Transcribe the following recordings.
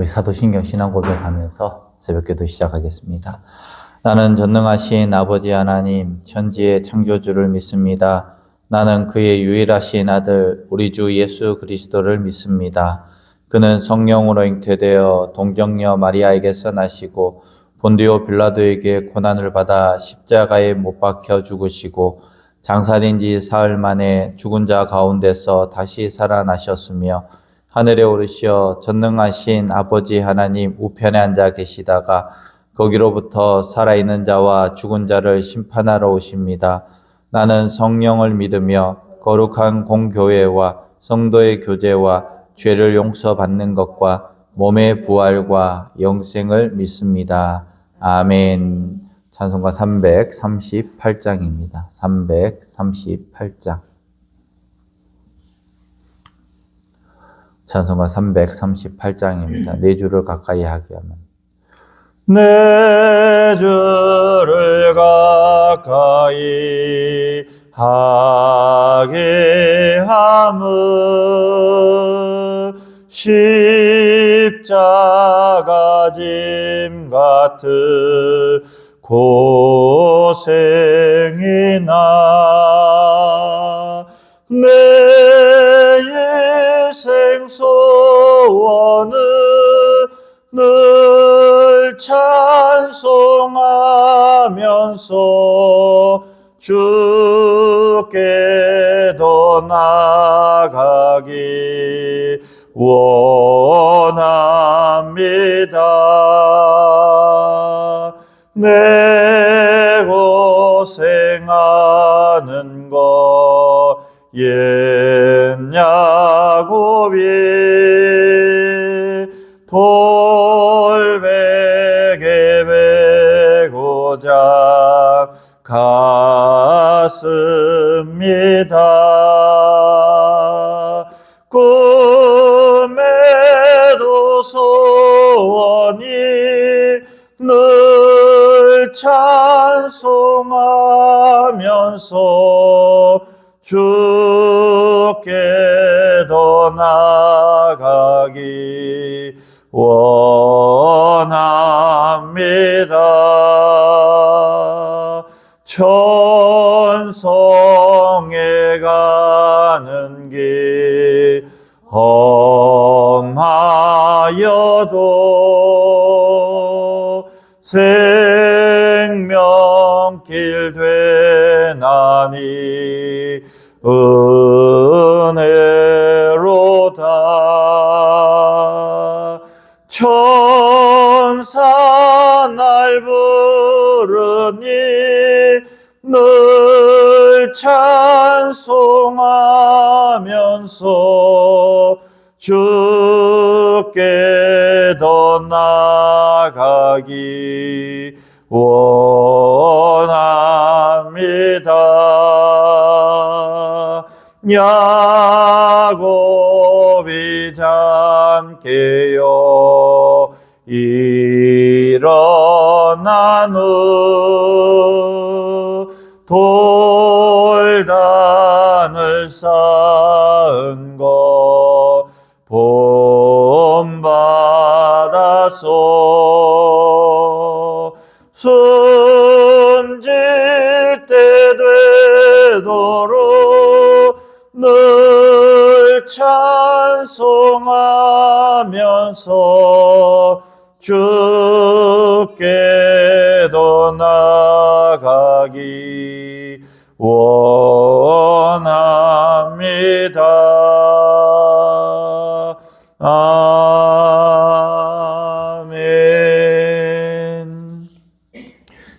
사도신경 신앙 고백하면서 새벽기도 시작하겠습니다. 나는 전능하신 아버지 하나님, 천지의 창조주를 믿습니다. 나는 그의 유일하신 아들, 우리 주 예수 그리스도를 믿습니다. 그는 성령으로 잉태되어 동정녀 마리아에게서 나시고 본디오 빌라도에게 고난을 받아 십자가에 못 박혀 죽으시고 장사된 지 사흘 만에 죽은 자 가운데서 다시 살아나셨으며 하늘에 오르시어 전능하신 아버지 하나님 우편에 앉아 계시다가 거기로부터 살아있는 자와 죽은 자를 심판하러 오십니다. 나는 성령을 믿으며 거룩한 공교회와 성도의 교제와 죄를 용서받는 것과 몸의 부활과 영생을 믿습니다. 아멘. 찬송가 338장입니다. 338장. 찬송가 338장입니다. 네 줄을 가까이 하게 하면 네 줄을 가까이 하게 함은 십자가 짐 같은 고생이나 내 일생 소원은 늘 찬송하면서 주께도 나가기 원합니다. 내 고생하는 것 옛 야곱이 돌베개 베고자 갔습니다. 꿈에도 소원이 늘 찬송하면서 주께도 나가기 원합니다. 천성에 가는 길 험하여도 생명길 되나니 은혜로다. 천사 날 부르니 늘 찬송하면서 주께도 나가기 원합니다. 야곱이 잠깨어 일어난 후 돌단을 쌓은 것 본받아서 숨질 때 되도록 늘 찬송하면서 주께도 나가기 원합니다. 아멘.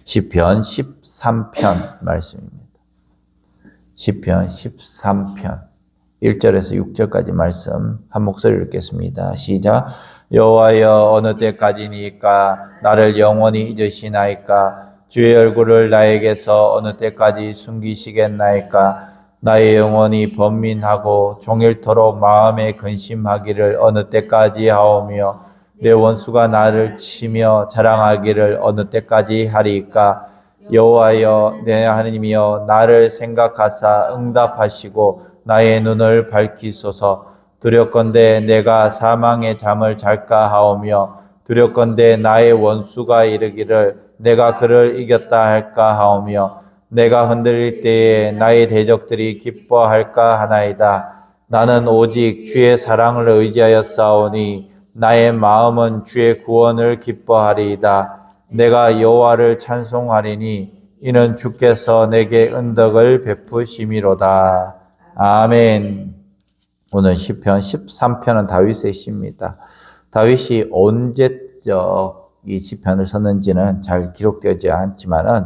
시편 13편 말씀입니다. 시편 13편 1절에서 6절까지 말씀 한 목소리로 읽겠습니다. 시작. 여호와여 어느 때까지니까 나를 영원히 잊으시나이까? 주의 얼굴을 나에게서 어느 때까지 숨기시겠나이까? 나의 영혼이 번민하고 종일토록 마음에 근심하기를 어느 때까지 하오며 내 원수가 나를 치며 자랑하기를 어느 때까지 하리이까? 여호와여 내 하나님이여 나를 생각하사 응답하시고 나의 눈을 밝히소서. 두렵건대 내가 사망의 잠을 잘까 하오며 두렵건대 나의 원수가 이르기를 내가 그를 이겼다 할까 하오며 내가 흔들릴 때에 나의 대적들이 기뻐할까 하나이다. 나는 오직 주의 사랑을 의지하여 싸우니 나의 마음은 주의 구원을 기뻐하리이다. 내가 여호와를 찬송하리니 이는 주께서 내게 은덕을 베푸심이로다. 아멘. 오늘 시편 13편은 다윗의 시입니다. 다윗이 언제적 이 시편을 썼는지는 잘 기록되지 않지만은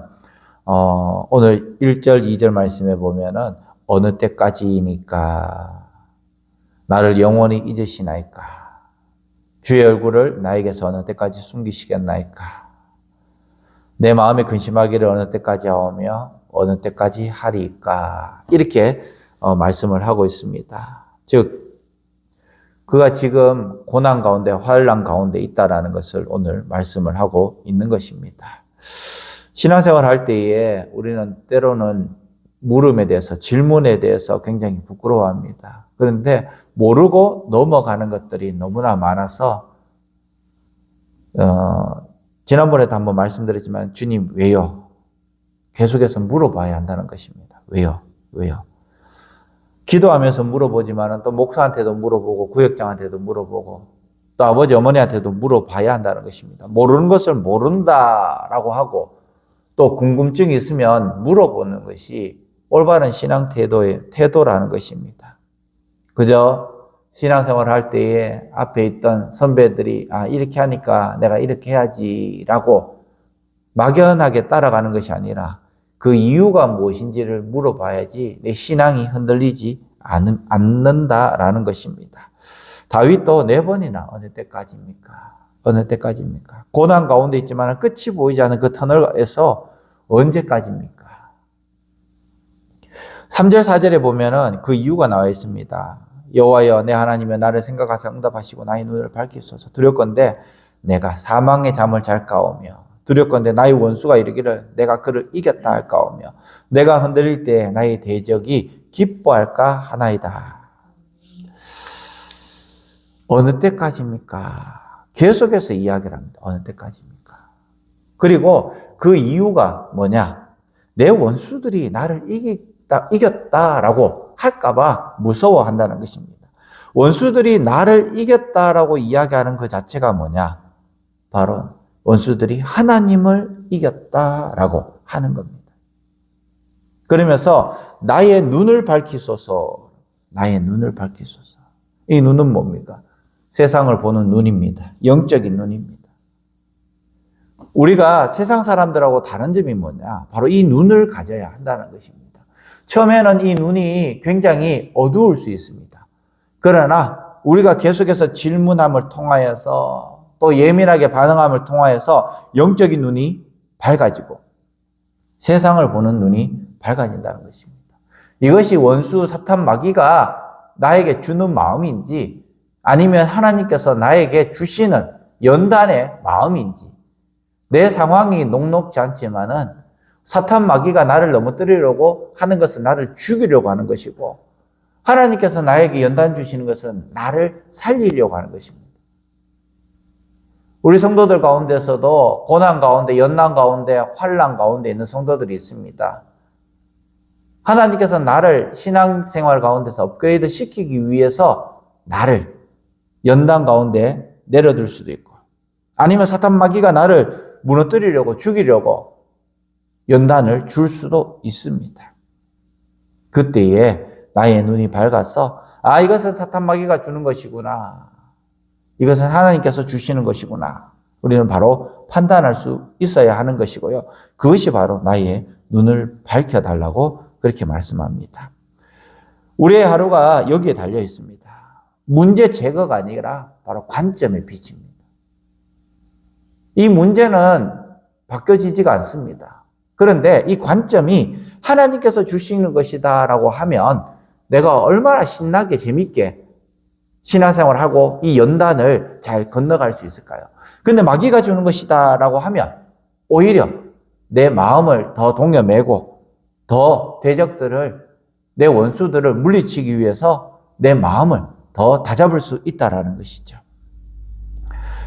오늘 1절, 2절 말씀에 보면은 어느 때까지이니까 나를 영원히 잊으시나이까 주의 얼굴을 나에게서 어느 때까지 숨기시겠나이까 내 마음에 근심하기를 어느 때까지 하오며 어느 때까지 하리까 이렇게 말씀을 하고 있습니다. 즉 그가 지금 고난 가운데 환난 가운데 있다라는 것을 오늘 말씀을 하고 있는 것입니다. 신앙생활 할 때에 우리는 때로는 물음에 대해서 질문에 대해서 굉장히 부끄러워합니다. 그런데 모르고 넘어가는 것들이 너무나 많아서 지난번에도 한번 말씀드렸지만 주님 왜요? 계속해서 물어봐야 한다는 것입니다. 왜요? 기도하면서 물어보지만 또 목사한테도 물어보고 구역장한테도 물어보고 또 아버지 어머니한테도 물어봐야 한다는 것입니다. 모르는 것을 모른다라고 하고 또 궁금증이 있으면 물어보는 것이 올바른 신앙 태도라는 것입니다. 그저 신앙생활 할 때에 앞에 있던 선배들이 이렇게 하니까 내가 이렇게 해야지라고 막연하게 따라가는 것이 아니라 그 이유가 무엇인지를 물어봐야지 내 신앙이 흔들리지 않는다라는 것입니다. 다윗도 4번이나 어느 때까지입니까? 고난 가운데 있지만 끝이 보이지 않는 그 터널에서 언제까지입니까? 3절, 4절에 보면은 그 이유가 나와 있습니다. 여호와여 내 하나님여 나를 생각하사 응답하시고 나의 눈을 밝히소서. 두렵건대 내가 사망의 잠을 잘까오며 두렵건대 나의 원수가 이르기를 내가 그를 이겼다 할까오며 내가 흔들릴 때 나의 대적이 기뻐할까 하나이다. 어느 때까지입니까? 계속해서 이야기를 합니다. 어느 때까지입니까? 그리고 그 이유가 뭐냐? 내 원수들이 나를 이겼다라고 할까봐 무서워한다는 것입니다. 원수들이 나를 이겼다라고 이야기하는 그 자체가 뭐냐? 바로 원수들이 하나님을 이겼다라고 하는 겁니다. 그러면서 나의 눈을 밝히소서. 이 눈은 뭡니까? 세상을 보는 눈입니다. 영적인 눈입니다. 우리가 세상 사람들하고 다른 점이 뭐냐? 바로 이 눈을 가져야 한다는 것입니다. 처음에는 이 눈이 굉장히 어두울 수 있습니다. 그러나 우리가 계속해서 질문함을 통하여서 또 예민하게 반응함을 통하여서 영적인 눈이 밝아지고 세상을 보는 눈이 밝아진다는 것입니다. 이것이 원수 사탄 마귀가 나에게 주는 마음인지 아니면 하나님께서 나에게 주시는 연단의 마음인지 내 상황이 녹록지 않지만은 사탄 마귀가 나를 넘어뜨리려고 하는 것은 나를 죽이려고 하는 것이고 하나님께서 나에게 연단 주시는 것은 나를 살리려고 하는 것입니다. 우리 성도들 가운데서도 고난 가운데, 연난 가운데, 환난 가운데 있는 성도들이 있습니다. 하나님께서 나를 신앙생활 가운데서 업그레이드 시키기 위해서 나를 연단 가운데 내려둘 수도 있고 아니면 사탄 마귀가 나를 무너뜨리려고 죽이려고 연단을 줄 수도 있습니다. 그때에 나의 눈이 밝아서 이것은 사탄 마귀가 주는 것이구나. 이것은 하나님께서 주시는 것이구나. 우리는 바로 판단할 수 있어야 하는 것이고요. 그것이 바로 나의 눈을 밝혀달라고 그렇게 말씀합니다. 우리의 하루가 여기에 달려 있습니다. 문제 제거가 아니라 바로 관점의 빛입니다. 이 문제는 바뀌어지지가 않습니다. 그런데 이 관점이 하나님께서 주시는 것이다라고 하면 내가 얼마나 신나게 재밌게 신앙생활을 하고 이 연단을 잘 건너갈 수 있을까요? 근데 마귀가 주는 것이다라고 하면 오히려 내 마음을 더 동여매고 더 대적들을 내 원수들을 물리치기 위해서 내 마음을 더 다잡을 수 있다라는 것이죠.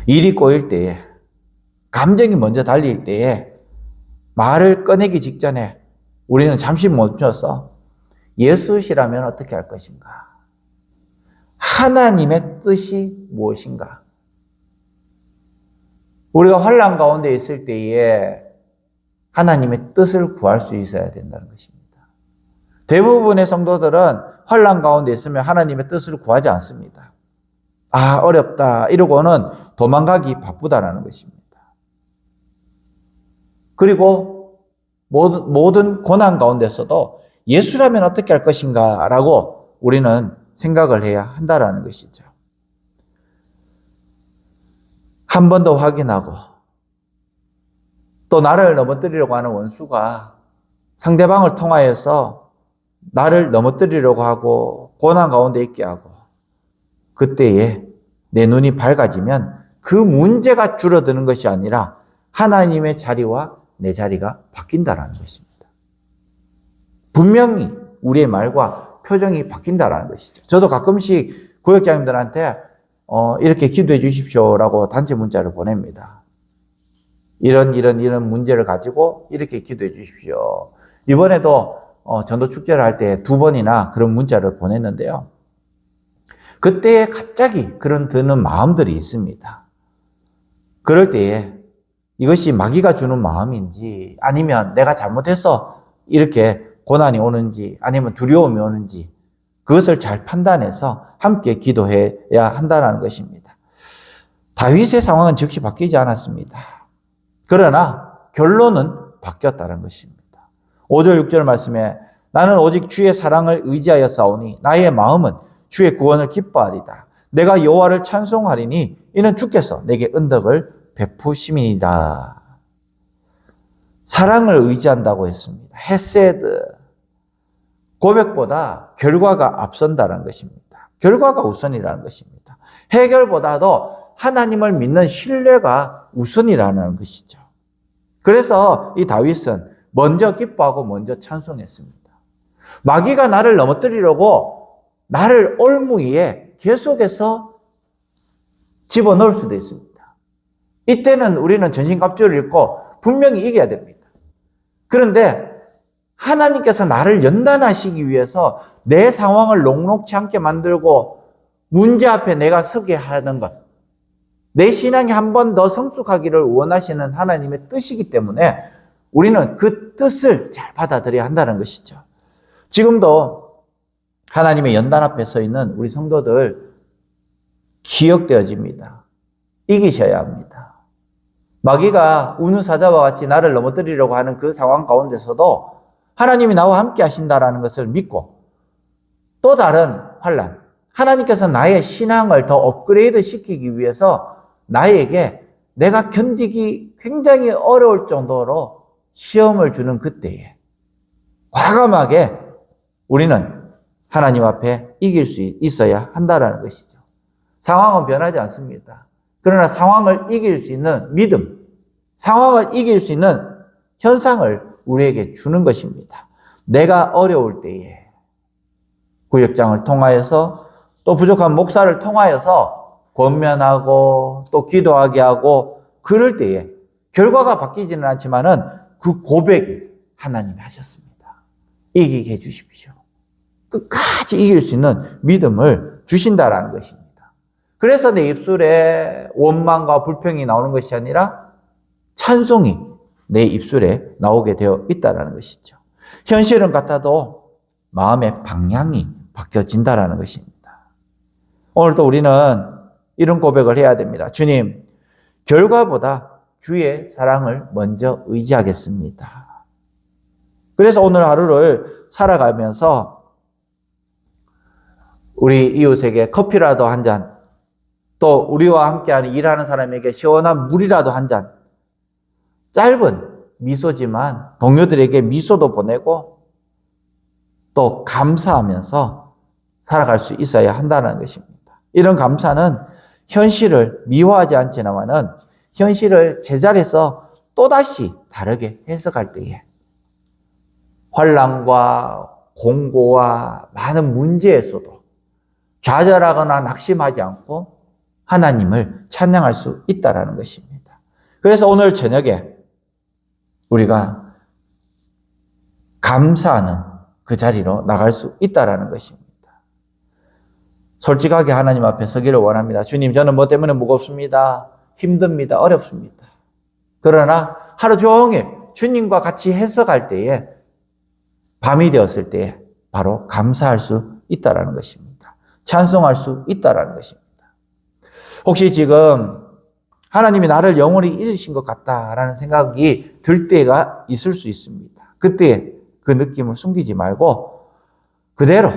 일이 꼬일 때에, 감정이 먼저 달릴 때에 말을 꺼내기 직전에 우리는 잠시 멈춰서 예수시라면 어떻게 할 것인가? 하나님의 뜻이 무엇인가? 우리가 환난 가운데 있을 때에 하나님의 뜻을 구할 수 있어야 된다는 것입니다. 대부분의 성도들은 환난 가운데 있으면 하나님의 뜻을 구하지 않습니다. 아, 어렵다 이러고는 도망가기 바쁘다라는 것입니다. 그리고 모든 고난 가운데서도 예수라면 어떻게 할 것인가 라고 우리는 생각을 해야 한다라는 것이죠. 한 번 더 확인하고 또 나를 넘어뜨리려고 하는 원수가 상대방을 통하여서 나를 넘어뜨리려고 하고 고난 가운데 있게 하고 그때에 내 눈이 밝아지면 그 문제가 줄어드는 것이 아니라 하나님의 자리와 내 자리가 바뀐다라는 것입니다. 분명히 우리의 말과 표정이 바뀐다라는 것이죠. 저도 가끔씩 구역장님들한테 이렇게 기도해 주십시오라고 단체 문자를 보냅니다. 이런 문제를 가지고 이렇게 기도해 주십시오. 이번에도 전도 축제를 할 때 2번이나 그런 문자를 보냈는데요. 그때 갑자기 그런 드는 마음들이 있습니다. 그럴 때에 이것이 마귀가 주는 마음인지 아니면 내가 잘못해서 이렇게 고난이 오는지 아니면 두려움이 오는지 그것을 잘 판단해서 함께 기도해야 한다는 것입니다. 다윗의 상황은 즉시 바뀌지 않았습니다. 그러나 결론은 바뀌었다는 것입니다. 5절 6절 말씀에 나는 오직 주의 사랑을 의지하여 싸우니 나의 마음은 주의 구원을 기뻐하리다. 내가 여호와를 찬송하리니 이는 주께서 내게 은덕을 베푸심이니이다. 사랑을 의지한다고 했습니다. 헤세드. 고백보다 결과가 앞선다는 것입니다. 결과가 우선이라는 것입니다. 해결보다도 하나님을 믿는 신뢰가 우선이라는 것이죠. 그래서 이 다윗은 먼저 기뻐하고 먼저 찬송했습니다. 마귀가 나를 넘어뜨리려고 나를 올무위에 계속해서 집어넣을 수도 있습니다. 이때는 우리는 전신갑주를 입고 분명히 이겨야 됩니다. 그런데 하나님께서 나를 연단하시기 위해서 내 상황을 녹록치 않게 만들고 문제 앞에 내가 서게 하는 것, 내 신앙이 한 번 더 성숙하기를 원하시는 하나님의 뜻이기 때문에 우리는 그 뜻을 잘 받아들여야 한다는 것이죠. 지금도 하나님의 연단 앞에 서 있는 우리 성도들 기억되어집니다. 이기셔야 합니다. 마귀가 우는 사자와 같이 나를 넘어뜨리려고 하는 그 상황 가운데서도 하나님이 나와 함께 하신다라는 것을 믿고 또 다른 환난, 하나님께서 나의 신앙을 더 업그레이드 시키기 위해서 나에게 내가 견디기 굉장히 어려울 정도로 시험을 주는 그때에 과감하게 우리는 하나님 앞에 이길 수 있어야 한다는 것이죠. 상황은 변하지 않습니다. 그러나 상황을 이길 수 있는 믿음, 상황을 이길 수 있는 현상을 우리에게 주는 것입니다. 내가 어려울 때에 구역장을 통하여서 또 부족한 목사를 통하여서 권면하고 또 기도하게 하고 그럴 때에 결과가 바뀌지는 않지만은 그 고백이 하나님이 하셨습니다. 이기게 해주십시오. 끝까지 이길 수 있는 믿음을 주신다라는 것입니다. 그래서 내 입술에 원망과 불평이 나오는 것이 아니라 찬송이 내 입술에 나오게 되어 있다는 것이죠. 현실은 같아도 마음의 방향이 바뀌어진다는 것입니다. 오늘도 우리는 이런 고백을 해야 됩니다. 주님, 결과보다 주의 사랑을 먼저 의지하겠습니다. 그래서 오늘 하루를 살아가면서 우리 이웃에게 커피라도 한 잔, 또 우리와 함께하는 일하는 사람에게 시원한 물이라도 한 잔, 짧은 미소지만 동료들에게 미소도 보내고 또 감사하면서 살아갈 수 있어야 한다는 것입니다. 이런 감사는 현실을 미화하지 않지만은 현실을 제자리에서 또다시 다르게 해석할 때에 환난과 공고와 많은 문제에서도 좌절하거나 낙심하지 않고 하나님을 찬양할 수 있다라는 것입니다. 그래서 오늘 저녁에 우리가 감사하는 그 자리로 나갈 수 있다라는 것입니다. 솔직하게 하나님 앞에 서기를 원합니다. 주님, 저는 뭐 때문에 무겁습니다. 힘듭니다. 어렵습니다. 그러나 하루 종일 주님과 같이 해석할 때에, 밤이 되었을 때에 바로 감사할 수 있다라는 것입니다. 찬송할 수 있다라는 것입니다. 혹시 지금 하나님이 나를 영원히 잊으신 것 같다라는 생각이 들 때가 있을 수 있습니다. 그때 그 느낌을 숨기지 말고 그대로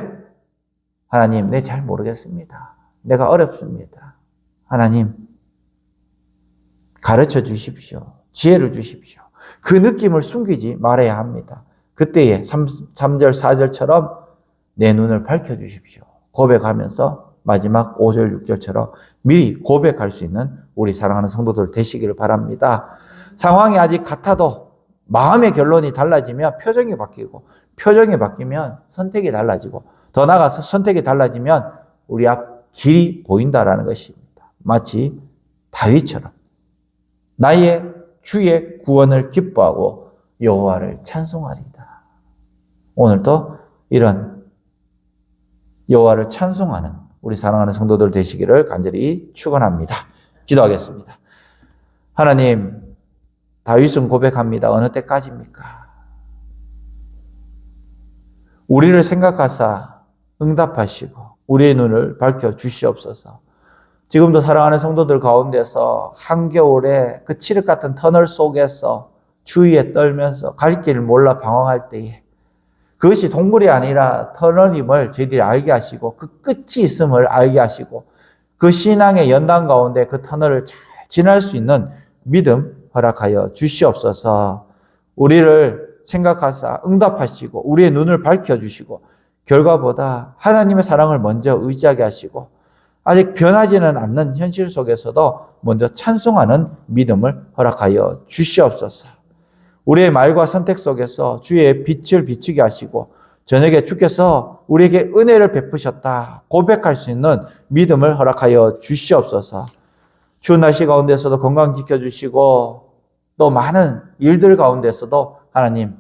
하나님, 내 잘 모르겠습니다. 내가 어렵습니다. 하나님, 가르쳐 주십시오. 지혜를 주십시오. 그 느낌을 숨기지 말아야 합니다. 그때에 3절, 4절처럼 내 눈을 밝혀주십시오. 고백하면서 마지막 5절, 6절처럼 미리 고백할 수 있는 우리 사랑하는 성도들 되시기를 바랍니다. 상황이 아직 같아도 마음의 결론이 달라지면 표정이 바뀌고, 표정이 바뀌면 선택이 달라지고, 더 나아가서 선택이 달라지면 우리 앞 길이 보인다라는 것입니다. 마치 다윗처럼 나의 주의 구원을 기뻐하고 여호와를 찬송하리이다. 오늘도 이런 여호와를 찬송하는 우리 사랑하는 성도들 되시기를 간절히 축원합니다. 기도하겠습니다. 하나님, 다윗은 고백합니다. 어느 때까지입니까? 우리를 생각하사 응답하시고 우리의 눈을 밝혀 주시옵소서. 지금도 사랑하는 성도들 가운데서 한겨울에 그 칠흑 같은 터널 속에서 주위에 떨면서 갈 길을 몰라 방황할 때에 그것이 동굴이 아니라 터널임을 저희들이 알게 하시고 그 끝이 있음을 알게 하시고 그 신앙의 연단 가운데 그 터널을 잘 지날 수 있는 믿음 허락하여 주시옵소서. 우리를 생각하사 응답하시고 우리의 눈을 밝혀주시고 결과보다 하나님의 사랑을 먼저 의지하게 하시고 아직 변하지는 않는 현실 속에서도 먼저 찬송하는 믿음을 허락하여 주시옵소서. 우리의 말과 선택 속에서 주의 빛을 비추게 하시고 저녁에 주께서 우리에게 은혜를 베푸셨다 고백할 수 있는 믿음을 허락하여 주시옵소서. 추운 날씨 가운데서도 건강 지켜주시고 또 많은 일들 가운데서도 하나님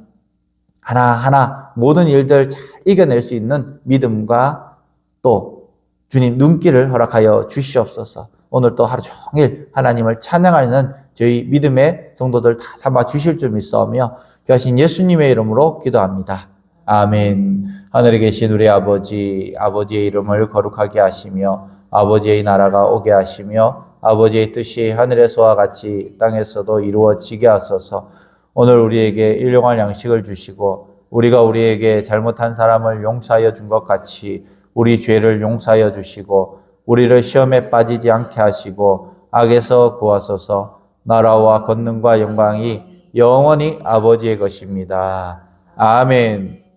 하나하나 모든 일들 잘 이겨낼 수 있는 믿음과 또 주님 눈길을 허락하여 주시옵소서. 오늘 또 하루 종일 하나님을 찬양하는 저희 믿음의 성도들 다 삼아 주실 줄 믿사오며 귀하신 예수님의 이름으로 기도합니다. 아멘. 하늘에 계신 우리 아버지, 아버지의 이름을 거룩하게 하시며 아버지의 나라가 오게 하시며 아버지의 뜻이 하늘에서와 같이 땅에서도 이루어지게 하소서. 오늘 우리에게 일용할 양식을 주시고 우리가 우리에게 잘못한 사람을 용서하여 준 것 같이 우리 죄를 용서하여 주시고 우리를 시험에 빠지지 않게 하시고 악에서 구하소서. 나라와 권능과 영광이 영원히 아버지의 것입니다. 아멘.